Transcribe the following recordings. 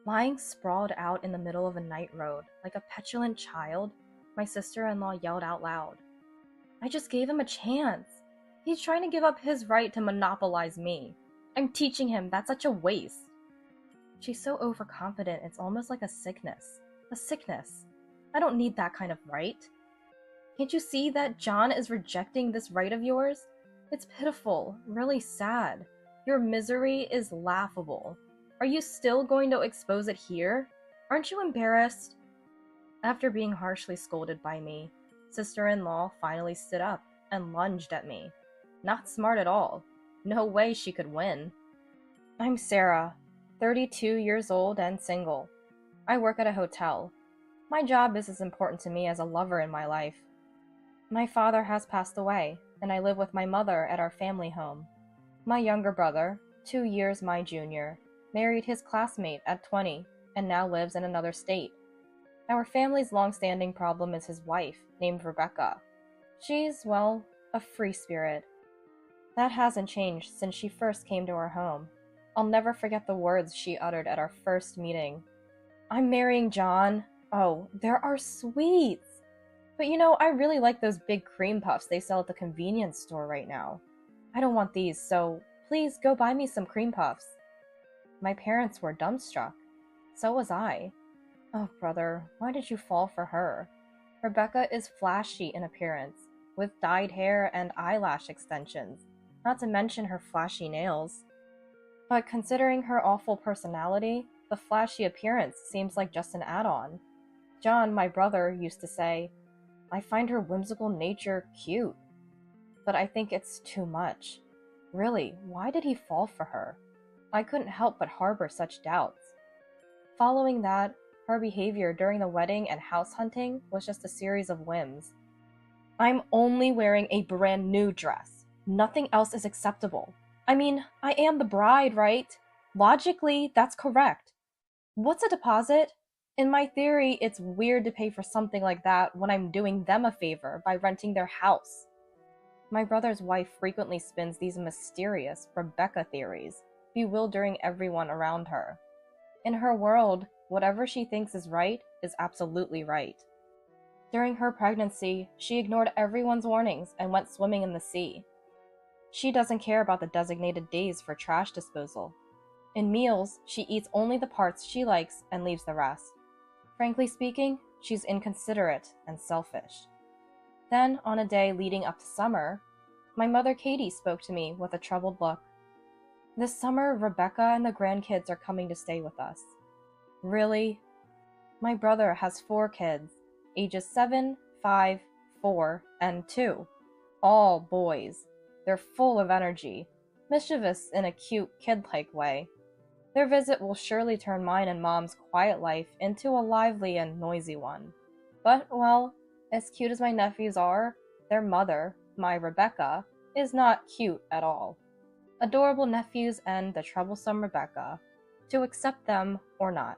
Lying sprawled out in the middle of a night road, like a petulant child, my sister-in-law yelled out loud. I just gave him a chance. He's trying to give up his right to monopolize me. I'm teaching him that's such a waste. She's so overconfident, it's almost like a sickness. A sickness. I don't need that kind of right. Can't you see that John is rejecting this right of yours? It's pitiful, really sad. Your misery is laughable. Are you still going to expose it here? Aren't you embarrassed? After being harshly scolded by me, sister-in-law finally stood up and lunged at me. Not smart at all. No way she could win. I'm Sarah, 32 years old and single. I work at a hotel. My job is as important to me as a lover in my life. My father has passed away, and I live with my mother at our family home. My younger brother, 2 years my junior, married his classmate at 20 and now lives in another state. Our family's long-standing problem is his wife, named Rebecca. She's, well, a free spirit. That hasn't changed since she first came to our home. I'll never forget the words she uttered at our first meeting. I'm marrying John. Oh, there are sweets! But I really like those big cream puffs they sell at the convenience store right now. I don't want these, so please go buy me some cream puffs. My parents were dumbstruck. So was I. Oh, brother, why did you fall for her? Rebecca is flashy in appearance, with dyed hair and eyelash extensions, not to mention her flashy nails. But considering her awful personality, the flashy appearance seems like just an add-on. John, my brother, used to say, I find her whimsical nature cute. But I think it's too much. Really, why did he fall for her? I couldn't help but harbor such doubts. Following that, her behavior during the wedding and house hunting was just a series of whims. I'm only wearing a brand new dress. Nothing else is acceptable. I mean, I am the bride, right? Logically, that's correct. What's a deposit? In my theory, it's weird to pay for something like that when I'm doing them a favor by renting their house. My brother's wife frequently spins these mysterious Rebecca theories, bewildering everyone around her. In her world, whatever she thinks is right is absolutely right. During her pregnancy, she ignored everyone's warnings and went swimming in the sea. She doesn't care about the designated days for trash disposal. In meals, she eats only the parts she likes and leaves the rest. Frankly speaking, she's inconsiderate and selfish. Then, on a day leading up to summer, my mother Katie spoke to me with a troubled look. This summer, Rebecca and the grandkids are coming to stay with us. Really? My brother has 4 kids, ages 7, 5, 4, and 2. All boys. They're full of energy, mischievous in a cute, kid-like way. Their visit will surely turn mine and Mom's quiet life into a lively and noisy one. But, well, as cute as my nephews are, their mother, my Rebecca, is not cute at all. Adorable nephews and the troublesome Rebecca, to accept them or not.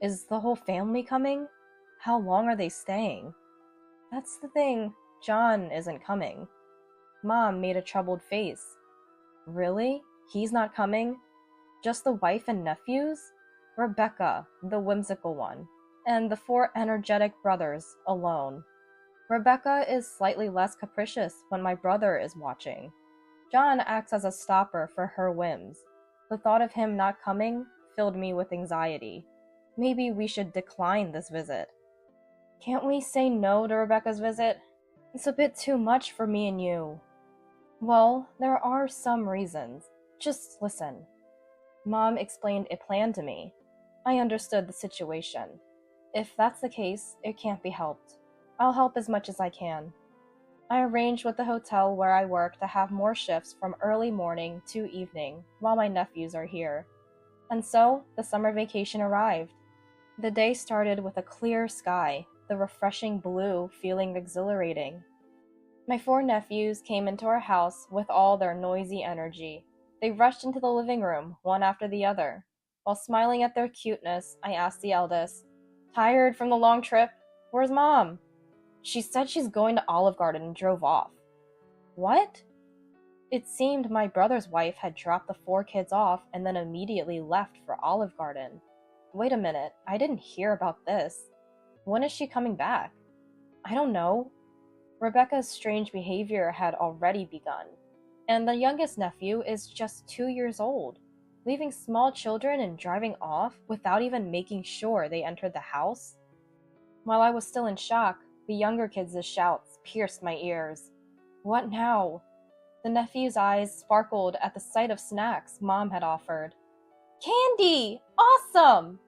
Is the whole family coming? How long are they staying? That's the thing, John isn't coming. Mom made a troubled face. Really? He's not coming? Just the wife and nephews? Rebecca, the whimsical one, and the 4 energetic brothers alone. Rebecca is slightly less capricious when my brother is watching. John acts as a stopper for her whims. The thought of him not coming filled me with anxiety. Maybe we should decline this visit. Can't we say no to Rebecca's visit? It's a bit too much for me and you. Well, there are some reasons. Just listen. Mom explained a plan to me. I understood the situation. If that's the case, it can't be helped. I'll help as much as I can. I arranged with the hotel where I work to have more shifts from early morning to evening while my nephews are here. And so, the summer vacation arrived. The day started with a clear sky, the refreshing blue feeling exhilarating. My 4 nephews came into our house with all their noisy energy. They rushed into the living room, one after the other. While smiling at their cuteness, I asked the eldest, Tired from the long trip? Where's Mom? She said she's going to Olive Garden and drove off. What? It seemed my brother's wife had dropped the 4 kids off and then immediately left for Olive Garden. Wait a minute, I didn't hear about this. When is she coming back? I don't know. Rebecca's strange behavior had already begun, and the youngest nephew is just 2 years old, leaving small children and driving off without even making sure they entered the house. While I was still in shock, the younger kids' shouts pierced my ears. What now? The nephew's eyes sparkled at the sight of snacks Mom had offered. Candy! Awesome!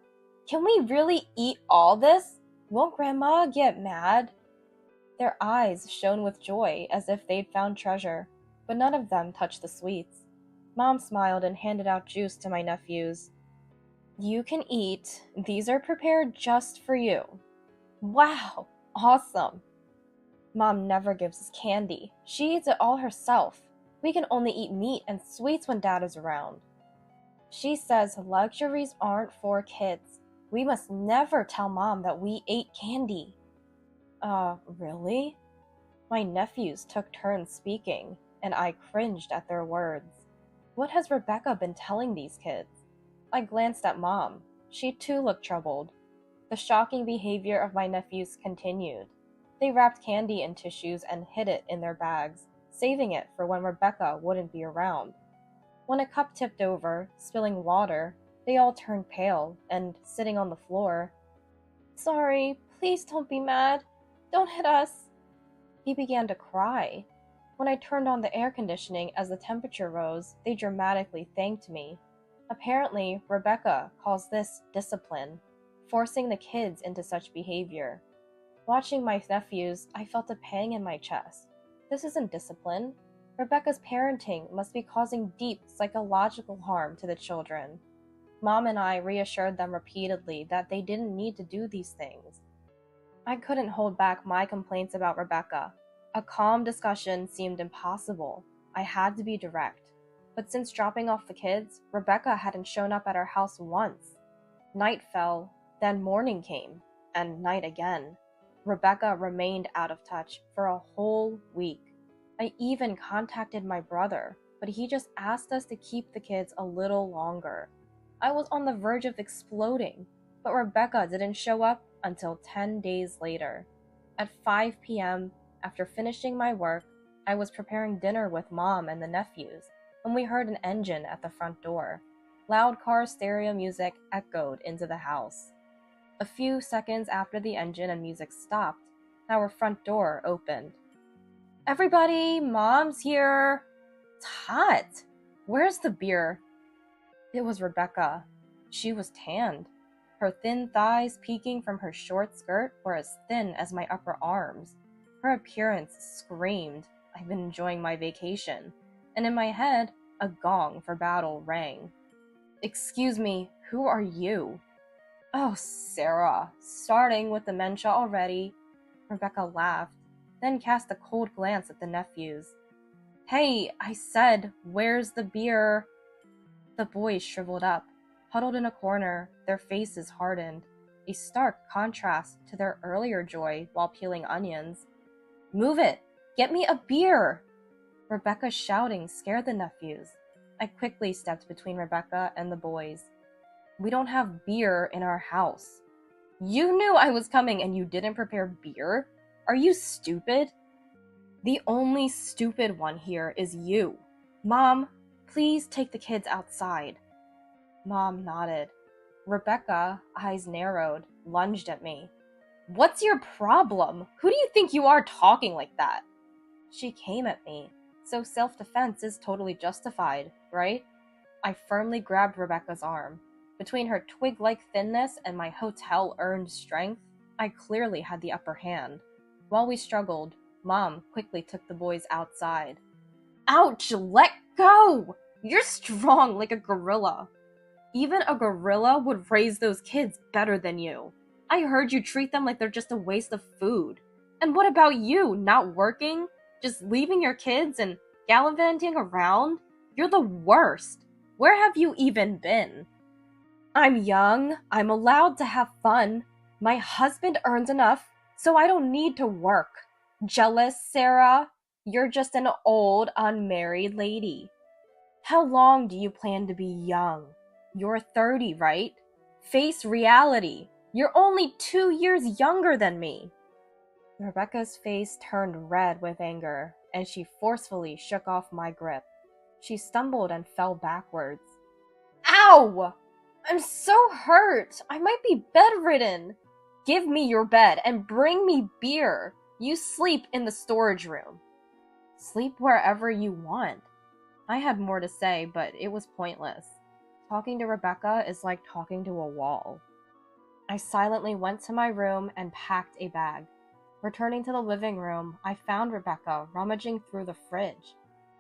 Can we really eat all this? Won't Grandma get mad? Their eyes shone with joy as if they'd found treasure, but none of them touched the sweets. Mom smiled and handed out juice to my nephews. You can eat. These are prepared just for you. Wow! Awesome! Mom never gives us candy. She eats it all herself. We can only eat meat and sweets when Dad is around. She says luxuries aren't for kids. We must never tell Mom that we ate candy. Really? My nephews took turns speaking, and I cringed at their words. What has Rebecca been telling these kids? I glanced at Mom. She too looked troubled. The shocking behavior of my nephews continued. They wrapped candy in tissues and hid it in their bags, saving it for when Rebecca wouldn't be around. When a cup tipped over, spilling water, they all turned pale and, sitting on the floor, Sorry, please don't be mad. Don't hit us. He began to cry. When I turned on the air conditioning as the temperature rose, they dramatically thanked me. Apparently, Rebecca calls this discipline, forcing the kids into such behavior. Watching my nephews, I felt a pang in my chest. This isn't discipline. Rebecca's parenting must be causing deep psychological harm to the children. Mom and I reassured them repeatedly that they didn't need to do these things. I couldn't hold back my complaints about Rebecca. A calm discussion seemed impossible. I had to be direct. But since dropping off the kids, Rebecca hadn't shown up at our house once. Night fell, then morning came, and night again. Rebecca remained out of touch for a whole week. I even contacted my brother, but he just asked us to keep the kids a little longer. I was on the verge of exploding, but Rebecca didn't show up until 10 days later. At 5 p.m., after finishing my work, I was preparing dinner with Mom and the nephews when we heard an engine at the front door. Loud car stereo music echoed into the house. A few seconds after the engine and music stopped, our front door opened. Everybody, Mom's here. It's hot. Where's the beer? It was Rebecca. She was tanned. Her thin thighs peeking from her short skirt were as thin as my upper arms. Her appearance screamed, I've been enjoying my vacation. And in my head, a gong for battle rang. Excuse me, who are you? Oh, Sarah, starting with dementia already. Rebecca laughed, then cast a cold glance at the nephews. Hey, I said, where's the beer? The boys shriveled up, huddled in a corner, their faces hardened, a stark contrast to their earlier joy while peeling onions. Move it! Get me a beer! Rebecca's shouting scared the nephews. I quickly stepped between Rebecca and the boys. We don't have beer in our house. You knew I was coming and you didn't prepare beer? Are you stupid? The only stupid one here is you. Mom, please take the kids outside. Mom nodded. Rebecca, eyes narrowed, lunged at me. What's your problem? Who do you think you are talking like that? She came at me, so self-defense is totally justified, right? I firmly grabbed Rebecca's arm. Between her twig-like thinness and my hotel-earned strength, I clearly had the upper hand. While we struggled, Mom quickly took the boys outside. Ouch! Let go! You're strong like a gorilla. Even a gorilla would raise those kids better than you. I heard you treat them like they're just a waste of food. And what about you, not working? Just leaving your kids and gallivanting around? You're the worst. Where have you even been? I'm young. I'm allowed to have fun. My husband earns enough, so I don't need to work. Jealous, Sarah? You're just an old, unmarried lady. How long do you plan to be young? You're 30, right? Face reality. You're only 2 years younger than me. Rebecca's face turned red with anger, and she forcefully shook off my grip. She stumbled and fell backwards. Ow! I'm so hurt. I might be bedridden. Give me your bed and bring me beer. You sleep in the storage room. Sleep wherever you want. I had more to say, but it was pointless. Talking to Rebecca is like talking to a wall. I silently went to my room and packed a bag. Returning to the living room, I found Rebecca rummaging through the fridge.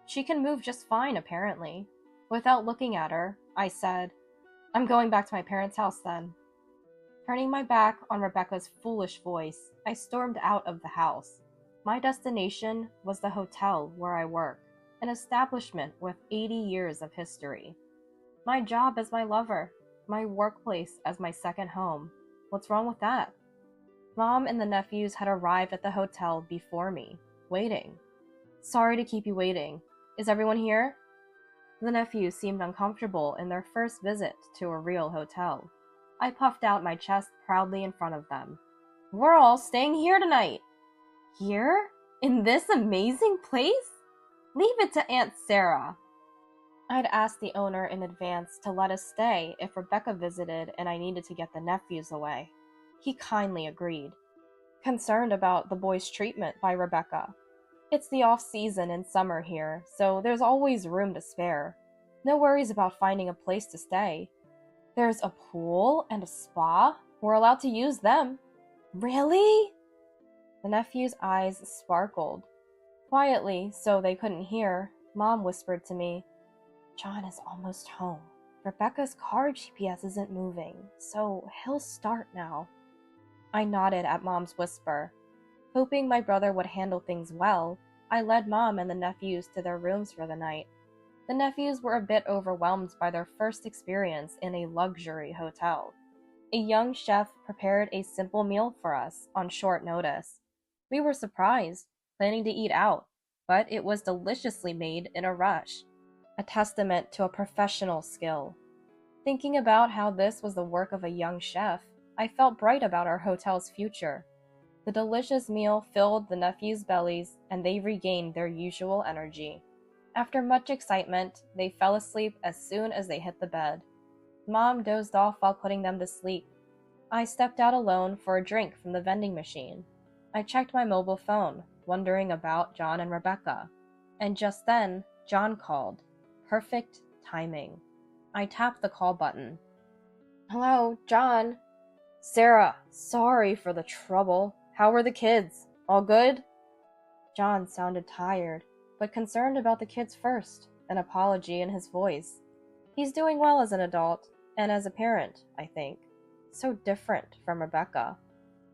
She can move just fine, apparently. Without looking at her, I said, I'm going back to my parents' house then. Turning my back on Rebecca's foolish voice, I stormed out of the house. My destination was the hotel where I work, an establishment with 80 years of history. My job as my lover, my workplace as my second home. What's wrong with that? Mom and the nephews had arrived at the hotel before me, waiting. Sorry to keep you waiting. Is everyone here? The nephews seemed uncomfortable in their first visit to a real hotel. I puffed out my chest proudly in front of them. We're all staying here tonight. Here? In this amazing place? Leave it to Aunt Sarah. I'd asked the owner in advance to let us stay if Rebecca visited and I needed to get the nephews away. He kindly agreed, concerned about the boys' treatment by Rebecca. It's the off-season in summer here, so there's always room to spare. No worries about finding a place to stay. There's a pool and a spa. We're allowed to use them. Really? The nephew's eyes sparkled. Quietly, so they couldn't hear, Mom whispered to me, John is almost home. Rebecca's car GPS isn't moving, so he'll start now. I nodded at Mom's whisper. Hoping my brother would handle things well, I led Mom and the nephews to their rooms for the night. The nephews were a bit overwhelmed by their first experience in a luxury hotel. A young chef prepared a simple meal for us on short notice. We were surprised, planning to eat out, but it was deliciously made in a rush, a testament to a professional skill. Thinking about how this was the work of a young chef, I felt bright about our hotel's future. The delicious meal filled the nephews' bellies, and they regained their usual energy. After much excitement, they fell asleep as soon as they hit the bed. Mom dozed off while putting them to sleep. I stepped out alone for a drink from the vending machine. I checked my mobile phone, wondering about John and Rebecca. And just then, John called. Perfect timing. I tapped the call button. Hello, John. Sarah, sorry for the trouble. How were the kids? All good? John sounded tired, but concerned about the kids first, an apology in his voice. He's doing well as an adult, and as a parent, I think. So different from Rebecca.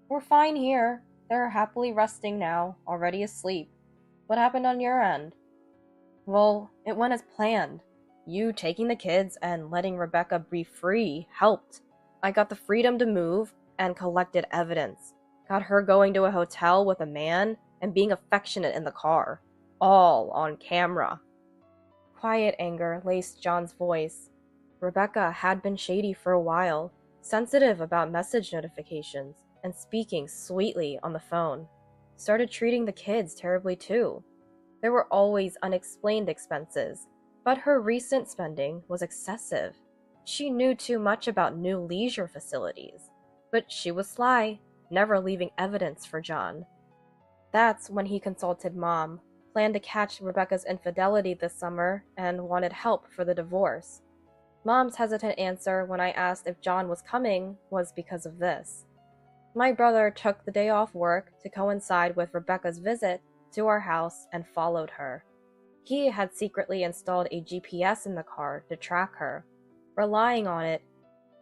We're fine here. They're happily resting now, already asleep. What happened on your end? Well, it went as planned. You taking the kids and letting Rebecca be free helped. I got the freedom to move and collected evidence. Got her going to a hotel with a man and being affectionate in the car. All on camera. Quiet anger laced John's voice. Rebecca had been shady for a while, sensitive about message notifications, and speaking sweetly on the phone. Started treating the kids terribly too. There were always unexplained expenses, but her recent spending was excessive. She knew too much about new leisure facilities, but she was sly, never leaving evidence for John. That's when he consulted Mom, planned to catch Rebecca's infidelity this summer, and wanted help for the divorce. Mom's hesitant answer when I asked if John was coming was because of this. My brother took the day off work to coincide with Rebecca's visit to our house and followed her. He had secretly installed a GPS in the car to track her. Relying on it,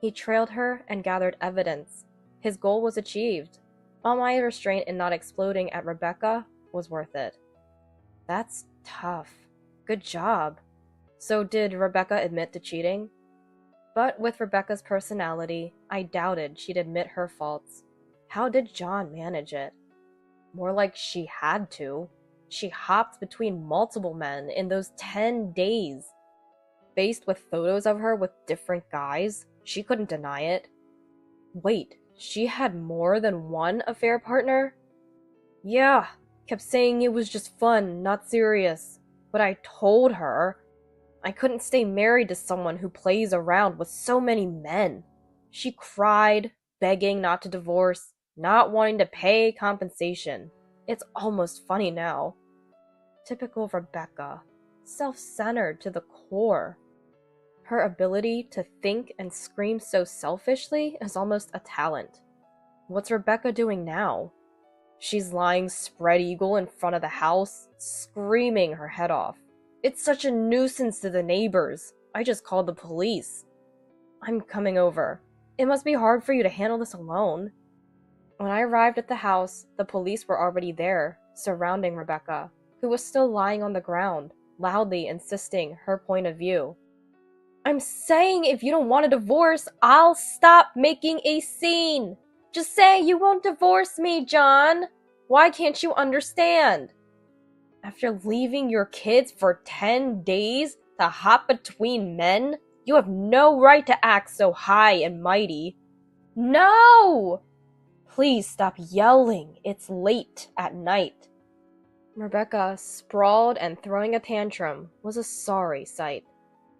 he trailed her and gathered evidence. His goal was achieved. All my restraint in not exploding at Rebecca was worth it. That's tough. Good job. So did Rebecca admit to cheating? But with Rebecca's personality, I doubted she'd admit her faults. How did John manage it? More like she had to. She hopped between multiple men in those 10 days. Faced with photos of her with different guys, she couldn't deny it. Wait, she had more than one affair partner? Yeah, kept saying it was just fun, not serious. But I told her I couldn't stay married to someone who plays around with so many men. She cried, begging not to divorce, not wanting to pay compensation. It's almost funny now. Typical Rebecca. Self-centered to the core. Her ability to think and scream so selfishly is almost a talent. What's Rebecca doing now? She's lying spread eagle in front of the house, screaming her head off. It's such a nuisance to the neighbors. I just called the police. I'm coming over. It must be hard for you to handle this alone. When I arrived at the house, the police were already there, surrounding Rebecca, who was still lying on the ground, loudly insisting her point of view. I'm saying if you don't want a divorce, I'll stop making a scene. Just say you won't divorce me, John. Why can't you understand? After leaving your kids for 10 days to hop between men, you have no right to act so high and mighty. No! Please stop yelling. It's late at night. Rebecca, sprawled and throwing a tantrum, was a sorry sight.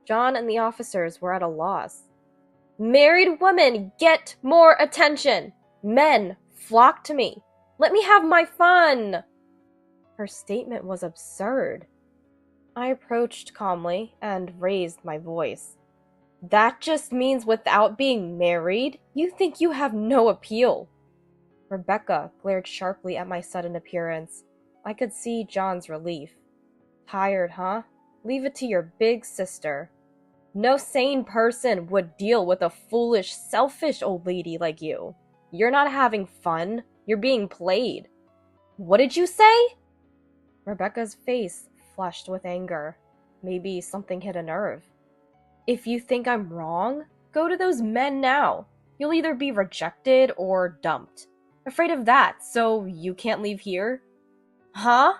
John and the officers were at a loss. Married women, get more attention! Men, flock to me! Let me have my fun! Her statement was absurd. I approached calmly and raised my voice. That just means without being married, you think you have no appeal. Rebecca glared sharply at my sudden appearance. I could see John's relief. Tired, huh? Leave it to your big sister. No sane person would deal with a foolish, selfish old lady like you. You're not having fun. You're being played. What did you say? Rebecca's face flushed with anger. Maybe something hit a nerve. If you think I'm wrong, go to those men now. You'll either be rejected or dumped. Afraid of that, so you can't leave here? Huh?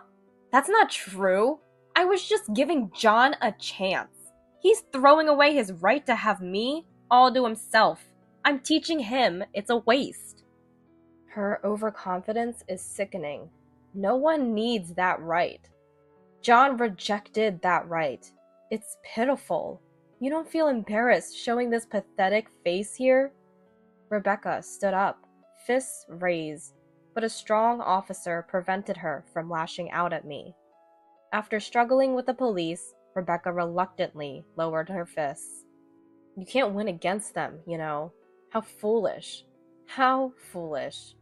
That's not true. I was just giving John a chance. He's throwing away his right to have me all to himself. I'm teaching him it's a waste. Her overconfidence is sickening. No one needs that right. John rejected that right. It's pitiful. You don't feel embarrassed showing this pathetic face here? Rebecca stood up, fists raised, but a strong officer prevented her from lashing out at me. After struggling with the police, Rebecca reluctantly lowered her fists. You can't win against them, you know. How foolish. How foolish.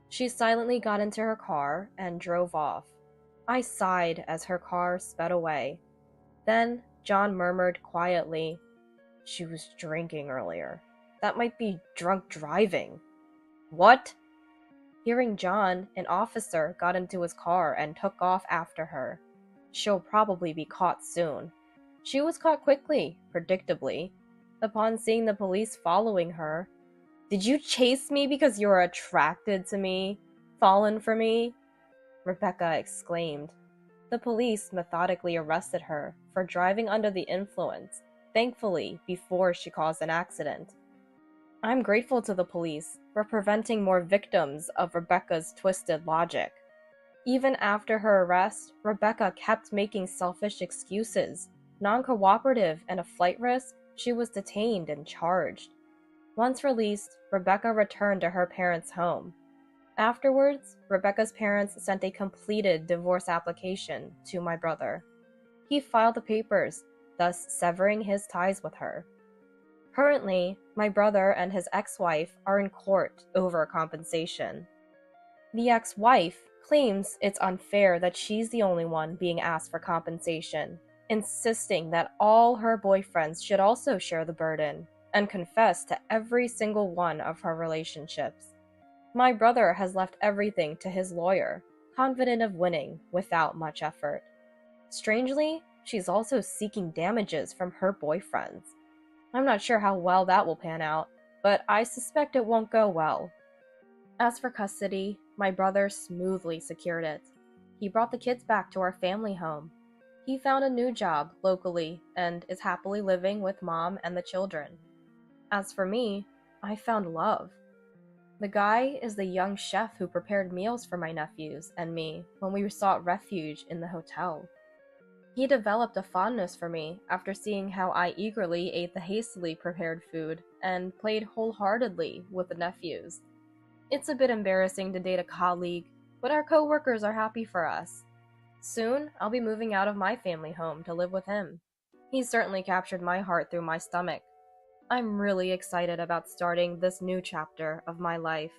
She silently got into her car and drove off. I sighed as her car sped away. Then John murmured quietly, She was drinking earlier. That might be drunk driving. What? Hearing John, an officer got into his car and took off after her. She'll probably be caught soon. She was caught quickly, predictably. Upon seeing the police following her, Did you chase me because you're attracted to me? Fallen for me? Rebecca exclaimed. The police methodically arrested her for driving under the influence, thankfully before she caused an accident. I'm grateful to the police for preventing more victims of Rebecca's twisted logic. Even after her arrest, Rebecca kept making selfish excuses. Non-cooperative and a flight risk, she was detained and charged. Once released, Rebecca returned to her parents' home. Afterwards, Rebecca's parents sent a completed divorce application to my brother. He filed the papers, thus severing his ties with her. Currently, my brother and his ex-wife are in court over compensation. The ex-wife claims it's unfair that she's the only one being asked for compensation, insisting that all her boyfriends should also share the burden and confess to every single one of her relationships. My brother has left everything to his lawyer, confident of winning without much effort. Strangely, she's also seeking damages from her boyfriends. I'm not sure how well that will pan out, but I suspect it won't go well. As for custody, my brother smoothly secured it. He brought the kids back to our family home. He found a new job locally and is happily living with Mom and the children. As for me, I found love. The guy is the young chef who prepared meals for my nephews and me when we sought refuge in the hotel. He developed a fondness for me after seeing how I eagerly ate the hastily prepared food and played wholeheartedly with the nephews. It's a bit embarrassing to date a colleague, but our coworkers are happy for us. Soon, I'll be moving out of my family home to live with him. He's certainly captured my heart through my stomach. I'm really excited about starting this new chapter of my life.